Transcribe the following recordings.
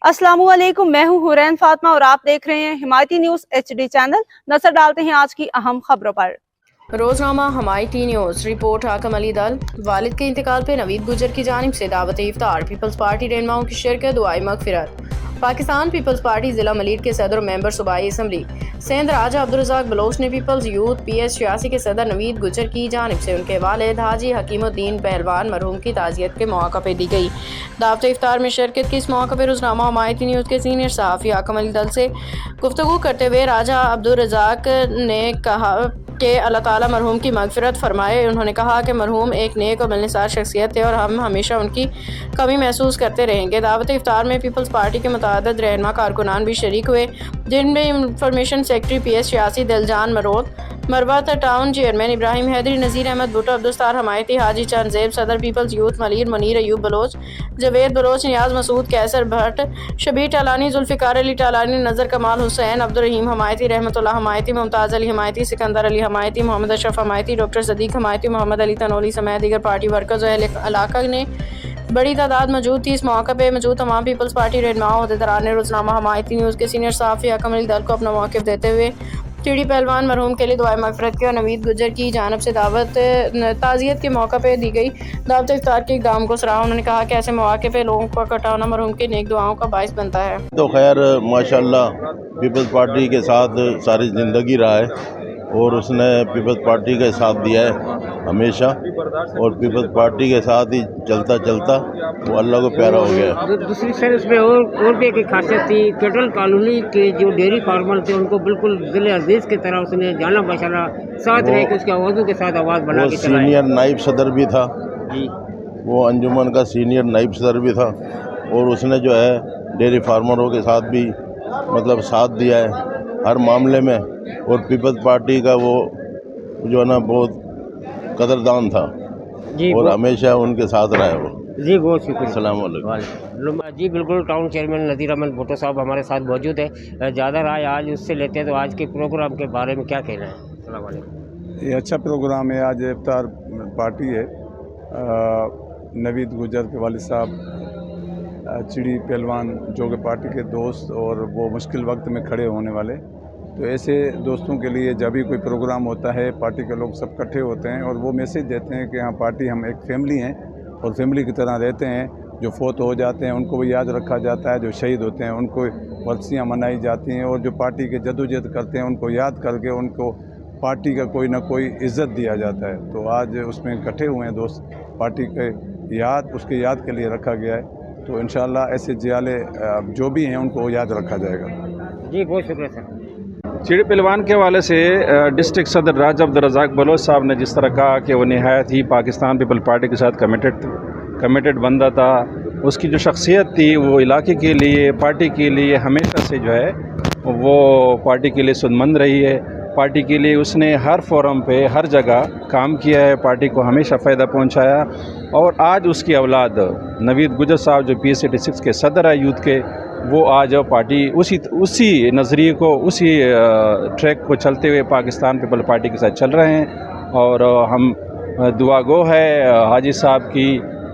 अस्सलामुअलैकुम, मैं हूं हुरैन फातिमा और आप देख रहे हैं हिमायती न्यूज HD चैनल। नजर डालते हैं आज की अहम खबरों पर। रोजनामा हिमायती न्यूज रिपोर्ट। हाकम अली दल वालिद के इंतकाल पर नवीद गुजर की जानिब से दावत इफ्तार। पीपल्स पार्टी रहनुमाओं की शिरकत, दुआई मगफिरत। पाकिस्तान पीपल्स पार्टी जिला मलीर के सदर और मेंबर सूबाई असम्बली सिंध राजा अब्दुल रज़ाक बलोच ने पीपल्स यूथ PS 86 के सदर नवीद गुजर की जानिब से उनके वालिद हाजी हकीमुद्दीन पहलवान मरहूम की ताज़ियत के मौका पर दी गई दावत इफ्तार में शिरकत की। इस मौका पर रोजनामा हिमायती न्यूज़ के सीनियर सहाफ़ी हाकम अली दल से गुफ्तगू करते हुए राजा अब्दुल रज़ाक ने कहा कि अल्लाह ताला मरहूम की मगफिरत फरमाए। उन्होंने कहा कि मरहूम एक नेक और मिलनसार शख्सियत थे और हम हमेशा उनकी कमी महसूस करते रहेंगे। दावत इफ्तार में पीपल्स पार्टी के मुतअद्दिद रहनुमा कारकुनान भी शरीक हुए, जिनमें information secretary PS 86 Diljan Marwat, Marwat town chairman Ibrahim Haidri, Nazir Ahmed Bhutto, Abdussattar Hamayati, Haji Chand सदर people's youth Malir, Munir Ayub Baloch, Javed Baloch, Niaz Masood, Qaiser Bhatt, Shabbir Talani, Zulfiqar Ali Talani, Nazar Kamal Hussain, Abdul Rahim Hamayati, Rahmatullah Hamayati, Mumtaz Ali Hamayati, Sikandar Ali Hamayati, Mohammad Ashraf Hamayati, doctor Sadiq Hamayati, Mohammad Ali Tanoli समेत दीगर पार्टी वर्कर्स और अहले इलाका ने बड़ी तादाद मौजूद थी। इस मौके पर मौजूद तमाम पीपल्स पार्टी रहनुमाओं अहदेदारान ने रोजनामा हिमायती न्यूज़ के सीनियर सहाफ़ी हाकम अली दल को अपना मौक़िफ़ देते हुए टीडी पहलवान मरहूम के लिए दुआए मग़फ़िरत की और नवीद गुजर की जानिब से ताज़ियत के मौका पर दी गई दावत इफ्तार के इक़दाम को सराहा। उन्होंने कहा कि ऐसे मौके पर लोगों का इकट्ठा होना मरहूम की नेक दुआओं का बाइस बनता है। तो खैर माशाल्लाह पीपल्स पार्टी के साथ सारी ज़िंदगी रहा है और उसने पीपल्स पार्टी का साथ दिया है हमेशा, और पीपल्स पार्टी के साथ ही चलता चलता वो अल्लाह को प्यारा हो गया। दूसरी सर इसमें और भी एक खासियत थी, फेडरल कॉलोनी के जो डेयरी फार्मर थे उनको बिल्कुल दिल अजीज की तरह उसने जाना बशाना साथ रह के उसके आवाज़ों के साथ आवाज़ बना के चलाया। सीनियर नाइब सदर भी था जी, वो अंजुमन का सीनियर नाइब सदर भी था, और उसने जो है डेयरी फार्मरों के साथ भी मतलब साथ दिया है हर मामले में, और पीपल्स पार्टी का वो जो है ना बहुत कदरदान था जी, और हमेशा उनके साथ रहा है वो। जी बहुत शुक्रिया। अस्सलाम वालेकुम। जी बिल्कुल, टाउन चेयरमैन नज़ीर अहमद भुट्टो साहब हमारे साथ मौजूद है। ज़्यादा राय आज उससे लेते हैं, तो आज के प्रोग्राम के बारे में क्या कहना है? अस्सलाम वालेकुम। ये अच्छा प्रोग्राम है। आज इफ्तार पार्टी है। नवीद गुजर के वालिद साहब चिड़ी पहलवान जो कि पार्टी के दोस्त और वो मुश्किल वक्त में खड़े होने वाले, तो ऐसे दोस्तों के लिए जब भी कोई प्रोग्राम होता है पार्टी के लोग सब इकट्ठे होते हैं और वो मैसेज देते हैं कि हाँ पार्टी हम एक फैमिली हैं और फैमिली की तरह रहते हैं। जो फोत हो जाते हैं उनको भी याद रखा जाता है, जो शहीद होते हैं उनको वर्सियाँ मनाई जाती हैं, और जो पार्टी के जदोजहद करते हैं उनको याद करके उनको पार्टी का कोई ना कोई इज़्ज़त दिया जाता है। तो आज उसमें इकट्ठे हुए हैं दोस्त, पार्टी के उसके याद के लिए रखा गया है। तो इंशाअल्लाह ऐसे जियाले जो भी हैं उनको याद रखा जाएगा। जी बहुत शुक्रिया सर। चिड़ी पहलवान के हवाले से डिस्ट्रिक्ट सदर राजा अब्दुल रज़ाक बलोच साहब ने जिस तरह कहा कि वो नहायत ही पाकिस्तान पीपल पार्टी के साथ कमिटेड बंदा था। उसकी जो शख्सियत थी वो इलाके के लिए, पार्टी के लिए हमेशा से जो है वो पार्टी के लिए सुदमंद रही है। पार्टी के लिए उसने हर फोरम पे हर जगह काम किया है, पार्टी को हमेशा फ़ायदा पहुंचाया। और आज उसकी औलाद नवीद गुजर साहब जो PS 86 के सदर है यूथ के, वो आज पार्टी उसी नज़रिए को, उसी ट्रैक को चलते हुए पाकिस्तान पीपल पार्टी के साथ चल रहे हैं। और हम दुआ गो है हाजी साहब की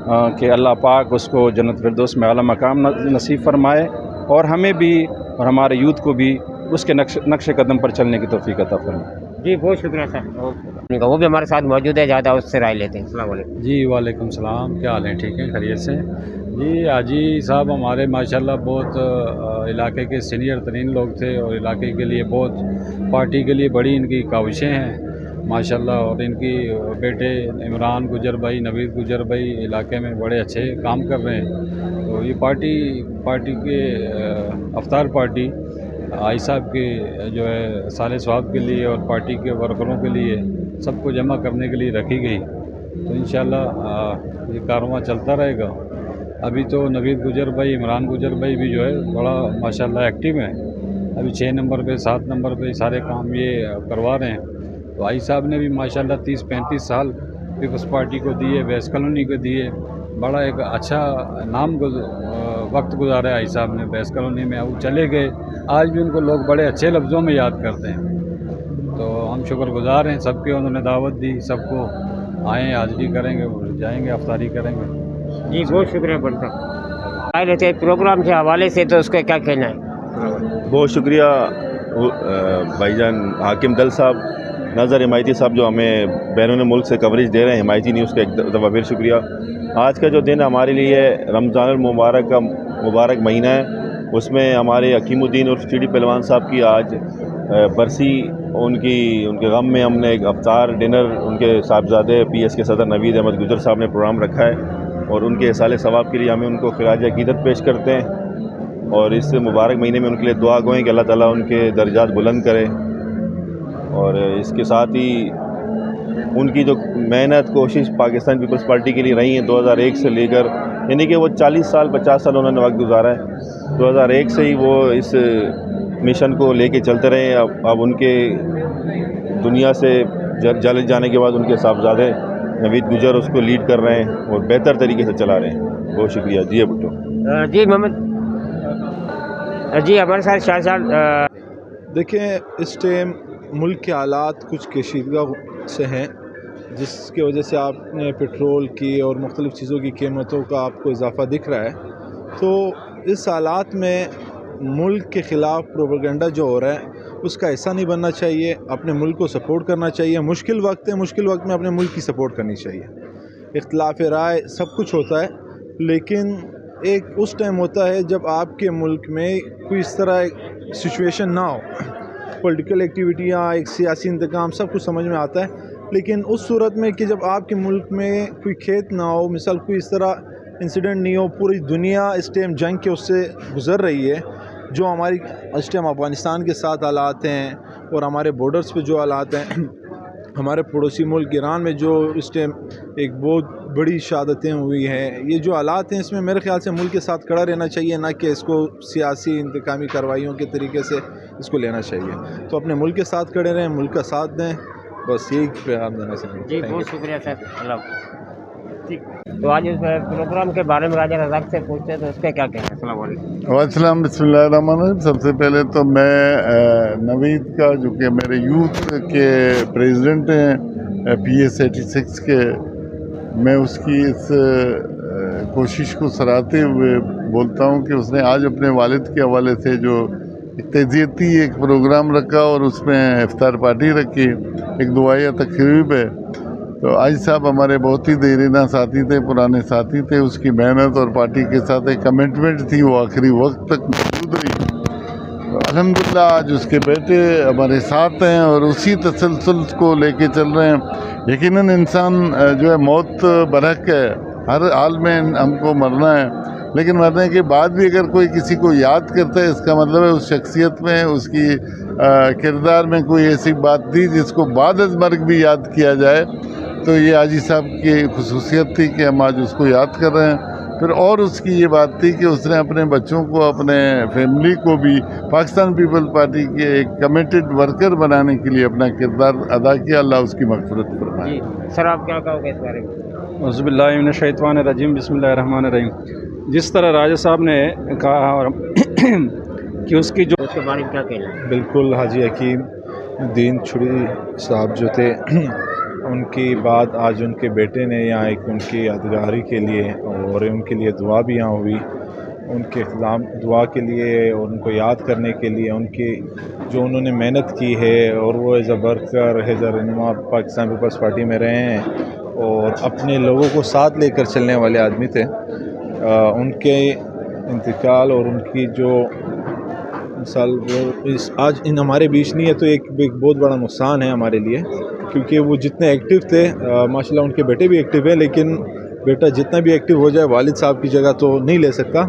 कि अल्लाह पाक उसको जन्नत फिरदौस में आला मकाम नसीब फरमाए, और हमें भी और हमारे यूथ को भी उसके नक्शे कदम पर चलने की तौफीक अता फरमाए। जी बहुत शुक्रिया सर। वो भी हमारे साथ मौजूद है, ज़्यादा उससे राय लेते हैं। अस्सलाम वालेकुम। जी वालेकुम सलाम, क्या हाल है? ठीक है, खैरियत से। जी हाजी साहब हमारे माशाल्लाह बहुत इलाके के सीनियर तरीन लोग थे और इलाके के लिए बहुत, पार्टी के लिए बड़ी इनकी काविशें हैं माशाल्लाह। और इनकी बेटे इमरान गुजर भाई, नवीद गुजर भाई इलाके में बड़े अच्छे काम कर रहे हैं। तो ये पार्टी के अफ्तार पार्टी आई साहब के जो है साले स्वाब के लिए और पार्टी के वर्करों के लिए सबको जमा करने के लिए रखी गई। तो इंशाल्लाह ये कारवां चलता रहेगा। अभी तो नवीद गुजर भाई, इमरान गुजर भाई भी जो है बड़ा माशाल्लाह एक्टिव हैं। अभी 6 नंबर पे 7 नंबर पे सारे काम ये करवा रहे हैं। तो आई साहब ने भी माशाल्लाह 30-35 साल पीपल्स पार्टी को दिए, वेस्ट कॉलोनी को दिए। बड़ा एक अच्छा वक्त गुजारा है आई साहब ने वेस्ट कॉलोनी में। वो चले गए, आज भी उनको लोग बड़े अच्छे लफ्ज़ों में याद करते हैं। तो हम शुक्रगुजार हैं सबके, उन्होंने दावत दी, सबको आएँ, हाज़िरी करेंगे, जाएंगे, अफ्तारी करेंगे। जी बहुत शुक्रिया बनता। आए रहते हैं प्रोग्राम के हवाले से, तो उसका क्या कहना है? बहुत शुक्रिया भाईजान हाकिम दल साहब, नज़र हिमायती साहब जो हमें बैरून मुल्क से कवरेज दे रहे हैं हिमायती न्यूज़ का एक दफ़ा फिर शुक्रिया। आज का जो दिन हमारे लिए रमज़ान मुबारक का मुबारक महीना है, उसमें हमारे हकीमुद्दीन और सीडी पहलवान साहब की आज बरसी, उनके गम में हमने एक अफ्तार डिनर उनके साहबजादे पीएस के सदर नवीद अहमद गुजर साहब ने प्रोग्राम रखा है और उनके इसाले सवाब के लिए हमें उनको खिराज अकीदत पेश करते हैं और इस मुबारक महीने में उनके लिए दुआ गोएं कि अल्लाह ताला उनके दर्जात बुलंद करे। और इसके साथ ही उनकी जो मेहनत कोशिश पाकिस्तान पीपल्स पार्टी के लिए रही है 2001 से लेकर, यानी कि वो 40 साल 50 साल उन्होंने वक्त गुजारा है। 2001 से ही वो इस मिशन को लेके चलते रहे। अब उनके दुनिया से चले जाने के बाद उनके साहबजादे नवीद गुजर उसको लीड कर रहे हैं और बेहतर तरीके से चला रहे हैं। बहुत शुक्रिया जी भुट्टो। जी मोहम्मद जी, हमारे साथ शाह साहब। देखें, इस टाइम मुल्क के हालात कुछ कशीदगी से हैं, जिसकी वजह से आपने पेट्रोल की और मुख्तलिफ़ चीज़ों की कीमतों का आपको इजाफ़ा दिख रहा है। तो इस हालात में मुल्क के ख़िलाफ़ प्रोपेगेंडा जो हो रहा है उसका हिस्सा नहीं बनना चाहिए, अपने मुल्क को सपोर्ट करना चाहिए। मुश्किल वक्त है, मुश्किल वक्त में अपने मुल्क की सपोर्ट करनी चाहिए। इख्तिलाफ़ राय सब कुछ होता है, लेकिन एक उस टाइम होता है जब आपके मुल्क में कोई इस तरह सिचुएशन ना हो, पॉलिटिकल एक्टिविटियाँ, एक सियासी इंतकाम सब कुछ समझ में आता है, लेकिन उस सूरत में कि जब आपके मुल्क में कोई खेत ना हो, मिसाल कोई इस तरह इंसिडेंट नहीं हो, पूरी दुनिया इस टाइम जंग के उससे गुज़र रही है, जो हमारी इस टाइम अफ़गानिस्तान के साथ हालात हैं और हमारे बॉर्डर्स पे जो हालात हैं, हमारे पड़ोसी मुल्क ईरान में जो इस टाइम एक बहुत बड़ी शहादतें हुई हैं, ये जो हालात हैं इसमें मेरे ख्याल से मुल्क के साथ खड़ा रहना चाहिए, ना कि इसको सियासी इंतकामी कार्रवाइयों के तरीके से इसको लेना चाहिए। तो अपने मुल्क के साथ खड़े रहें, मुल्क का साथ दें, बस यही पैगाम देना चाहिए। जी बहुत शुक्रिया सर, अल्लाह। तो आज इस प्रोग्राम के बारे में राजा रज़ाक से पूछते हैं, तो उसका क्या कहना है? अस्सलाम वालेकुम। वालेकुम, बिस्मिल्लाहिर्रहमानिर्रहीम। सबसे पहले तो मैं नवीद का, जो कि मेरे यूथ के प्रेसिडेंट हैं PS 86 के, मैं उसकी इस कोशिश को सराहते हुए बोलता हूँ कि उसने आज अपने वालिद के हवाले से जो तज़ियती एक प्रोग्राम रखा और उसमें इफ्तार पार्टी रखी, एक दुआया तकरीब है। तो आज साहब हमारे बहुत ही देरीना साथी थे, पुराने साथी थे। उसकी मेहनत और पार्टी के साथ एक कमिटमेंट थी, वो आखिरी वक्त तक मौजूद रही। तो अल्हम्दुलिल्लाह आज उसके बेटे हमारे साथ हैं और उसी तसलसल को लेके चल रहे हैं। यकीनन इंसान जो है मौत बरहक है, हर हाल में हमको मरना है, लेकिन मरने के बाद भी अगर कोई किसी को याद करता है, इसका मतलब है उस शख्सियत में, उसकी किरदार में कोई ऐसी बात थी जिसको बाद अज़ मर्ग भी याद किया जाए। तो ये हाजी साहब की खुसूसियत थी कि हम आज उसको याद कर रहे हैं। फिर और उसकी ये बात थी कि उसने अपने बच्चों को, अपने फैमिली को भी पाकिस्तान पीपल्स पार्टी के एक कमिटेड वर्कर बनाने के लिए अपना किरदार अदा किया। अल्लाह उसकी मग़फ़िरत फरमाए। जी सर, आप क्या कहोगे इस बारे में? औज़ुबिल्लाहि मिनश्शैतानिर्रजीम, बिस्मिल्लाहिर्रहमानिर्रहीम। जिस तरह राजा साहब ने कहा और कि उसकी जो, उसके बारे में क्या कहना है? बिल्कुल, हाजी हकीम दीन छुरी साहब जो थे, उनकी बात आज उनके बेटे ने यहाँ एक उनकी यादगारी के लिए और उनके लिए दुआ भी यहाँ हुई, उनके खिलाफ दुआ के लिए और उनको याद करने के लिए, उनकी जो उन्होंने मेहनत की है और वो as a worker, as a रहनुमा पाकिस्तान पीपल्स पार्टी में रहे हैं और अपने लोगों को साथ लेकर चलने वाले आदमी थे। उनके इंतकाल और उनकी जो मिसाल वो इस आज इन हमारे बीच नहीं है, तो एक बहुत बड़ा नुकसान है हमारे लिए, क्योंकि वो जितने एक्टिव थे, माशाल्लाह उनके बेटे भी एक्टिव है, लेकिन बेटा जितना भी एक्टिव हो जाए वालिद साहब की जगह तो नहीं ले सकता।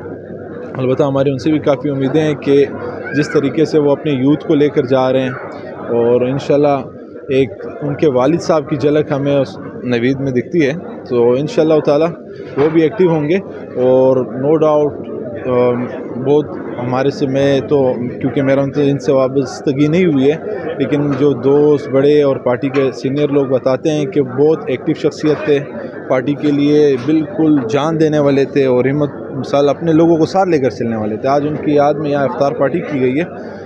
अलबत्ता हमारी उनसे भी काफ़ी उम्मीदें हैं कि जिस तरीके से वो अपने यूथ को लेकर जा रहे हैं और इंशाल्लाह एक उनके वालिद साहब की झलक हमें उस नवीद में दिखती है, तो इंशाल्लाह ताला वो भी एक्टिव होंगे। और नो डाउट बहुत हमारे से, मैं तो क्योंकि मेरा उनसे इनसे वाबस्तगी नहीं हुई है, लेकिन जो दोस्त बड़े और पार्टी के सीनियर लोग बताते हैं कि बहुत एक्टिव शख्सियत थे, पार्टी के लिए बिल्कुल जान देने वाले थे और हिम्मत मिसाल अपने लोगों को साथ लेकर चलने वाले थे। आज उनकी याद में यहाँ इफ्तार पार्टी की गई है,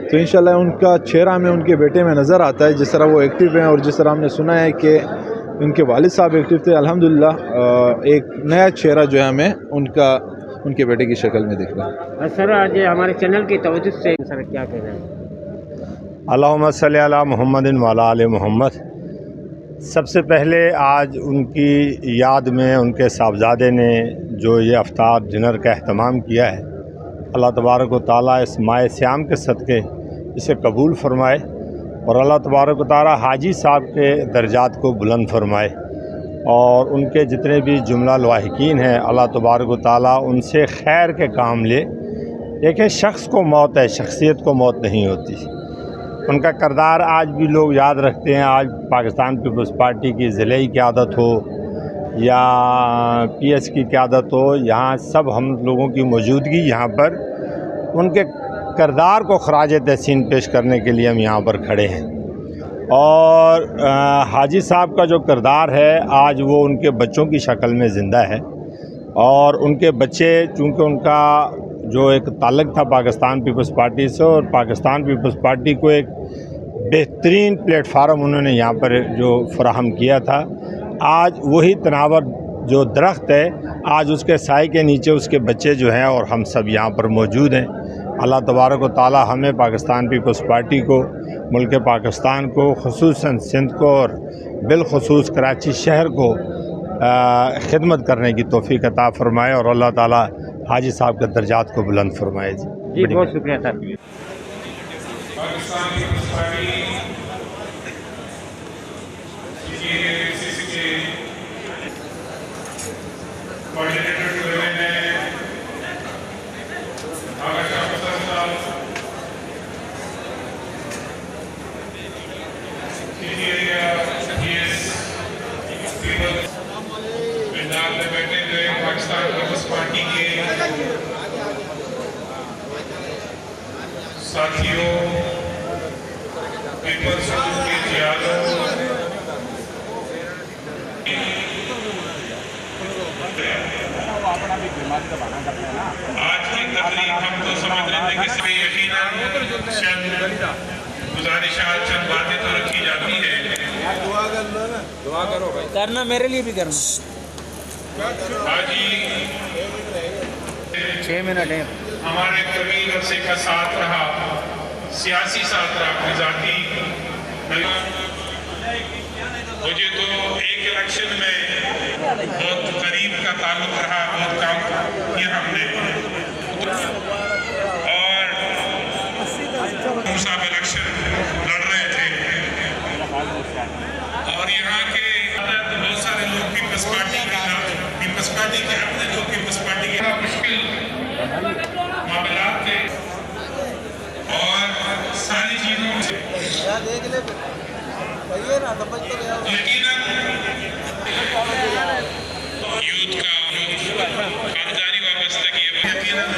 तो इंशाल्लाह उनका चेहरा में उनके बेटे में नज़र आता है, जिस तरह वो एक्टिव हैं और जिस तरह हमने सुना है कि उनके वालिद साहब एक्टिव थे। अल्हम्दुलिल्लाह एक नया चेहरा जो है हमें उनका उनके बेटे की शक्ल में दिख रहा है। सर आज हमारे चैनल की तवज्जो से सर क्या कहना है? अल्लाहुम्मा सल्ली अला मुहम्मदिन व अला आले मोहम्मद। सबसे पहले आज उनकी याद में उनके साहबजादे ने जो ये अफ्तार डिनर का अहतमाम किया है, अल्लाह तबारक व तआला इस माह सियाम के सदक़े इसे कबूल फ़रमाए और अल्लाह तबारक व तआला हाजी साहब के दर्जात को बुलंद फ़रमाए और उनके जितने भी जुमला लवाहिकीन हैं अल्लाह तबारक व तआला उनसे खैर के काम ले। देखें, शख्स को मौत है, शख्सियत को मौत नहीं होती। उनका किरदार आज भी लोग याद रखते हैं। आज पाकिस्तान पीपल्स पार्टी की ज़िले क़यादत हो या PS की क़यादत हो, यहाँ सब हम लोगों की मौजूदगी यहाँ पर उनके किरदार को ख़राज तहसीन पेश करने के लिए हम यहाँ पर खड़े हैं। और हाजी साहब का जो किरदार है आज वो उनके बच्चों की शक्ल में ज़िंदा है और उनके बच्चे चूँकि उनका जो एक ताल्लुक़ था पाकिस्तान पीपल्स पार्टी से और पाकिस्तान पीपल्स पार्टी को एक बेहतरीन प्लेटफार्म उन्होंने यहाँ पर जो फराहम किया था, आज वही तनावर जो दरख्त है आज उसके साए के नीचे उसके बच्चे जो हैं और हम सब यहाँ पर मौजूद हैं। अल्लाह तबारक व तआला हमें पाकिस्तान पीपल्स पार्टी को, मुल्क पाकिस्तान को, खुसूसन सिंध को और बिलखुसूस कराची शहर को खिदमत करने की तौफीक अता फ़रमाए और अल्लाह ताला हाजी साहब के दर्जात को बुलंद फरमाए। जी बहुत शुक्रिया सर। पाकिस्तान पीपल्स पार्टी के साथियों, पीपल्स के जियादों, आज की तकरीब हम तो समझ रहे थे कि इसमें यकीनन गुजारिशात चंद बातें तो रखी जाती है। दुआ करो भाई, करना मेरे लिए भी करना। आज ही 6 मिनट है हमारे तवील अरसे का साथ रहा, सियासी साथ रहा, अपनी जाती। मुझे तो एक इलेक्शन में बहुत करीब का ताल्लुक रहा, बहुत काम किया हमने और साहब इलेक्शन लड़ रहे थे और यहाँ के बहुत सारे लोग पीपल्स पार्टी के अपने लोग पीपल्स पार्टी के मुश्किल मामला थे और सारी चीजों से यकीनन यूथ का खातिरदारी वाबस्तगी यकीनन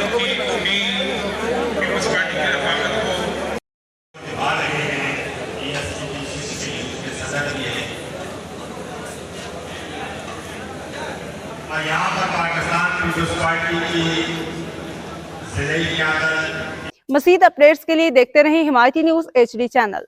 पीपल्स पार्टी की रफाकत को यहाँ पर पाकिस्तान पीपल्स पार्टी की ज़िले की आदत। मज़ीद अपडेट्स के लिए देखते रहें हिमायती न्यूज़ HD चैनल।